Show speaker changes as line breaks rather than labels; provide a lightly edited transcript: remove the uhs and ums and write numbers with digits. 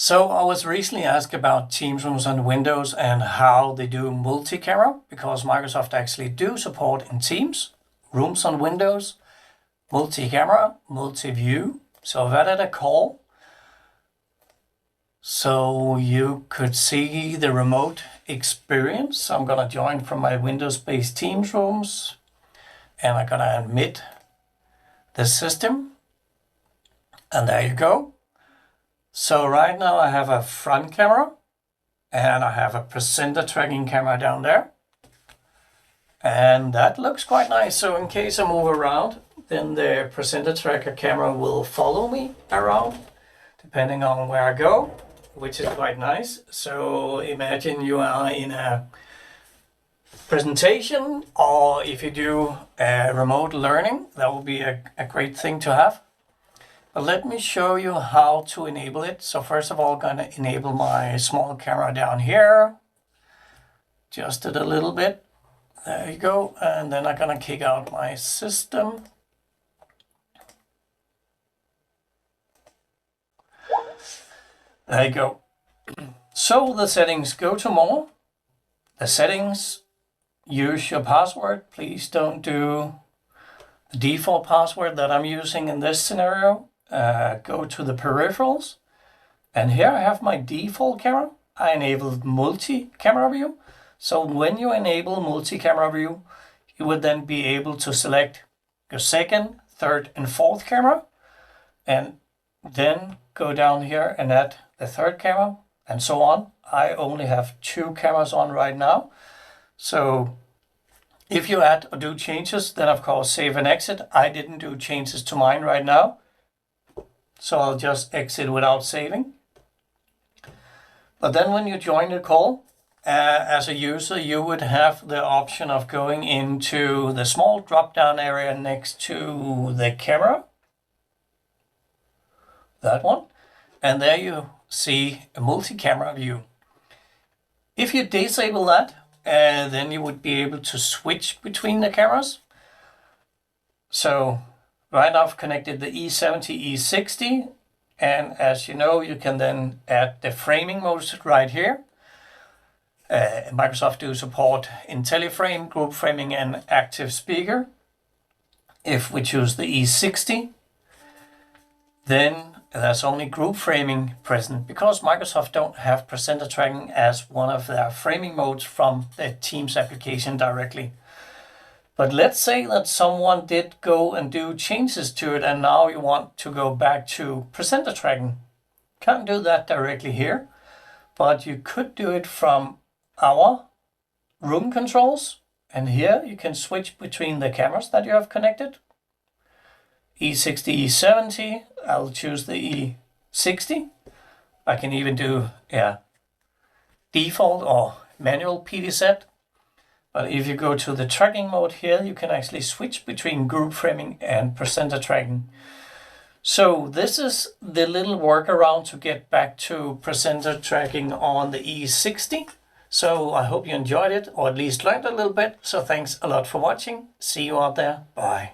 So I was recently asked about Teams rooms on Windows and how they do multi-camera, because Microsoft actually do support in Teams, rooms on Windows, multi-camera, multi-view. So I've added a call so you could see the remote experience. I'm gonna join from my Windows-based Teams rooms and I'm gonna admit the system. And there you go. So right now I have a front camera and I have a presenter tracking camera down there. And that looks quite nice. So in case I move around, then the presenter tracker camera will follow me around depending on where I go, which is quite nice. So imagine you are in a presentation, or if you do remote learning, that would be a great thing to have. But let me show you how to enable it. So first of all, I'm going to enable my small camera down here. Adjust it a little bit. There you go. And then I'm going to kick out my system. There you go. So the settings, go to more. The settings, use your password. Please don't do the default password that I'm using in this scenario. Go to the peripherals, and here I have my default camera. I enabled multi-camera view. So when you enable multi-camera view, you would then be able to select your second, third, and fourth camera, and then go down here and add the third camera, and so on. I only have 2 cameras on right now. So if you add or do changes, then of course save and exit. I didn't do changes to mine right now, so I'll just exit without saving. But then when you join the call, as a user, you would have the option of going into the small drop-down area next to the camera. That one. And there you see a multi-camera view. If you disable that, then you would be able to switch between the cameras. So right now I've connected the E70, E60, and as you know, you can then add the framing modes right here. Microsoft do support IntelliFrame, group framing, and active speaker. If we choose the E60, then there's only group framing present, because Microsoft don't have presenter tracking as one of their framing modes from the Teams application directly. But let's say that someone did go and do changes to it, and now you want to go back to presenter tracking. Can't do that directly here, but you could do it from our room controls. And here you can switch between the cameras that you have connected. E60, E70, I'll choose the E60. I can even do default or manual PD set. But if you go to the tracking mode here, you can actually switch between group framing and presenter tracking. So this is the little workaround to get back to presenter tracking on the E60. So I hope you enjoyed it, or at least learned a little bit. So thanks a lot for watching. See you out there. Bye.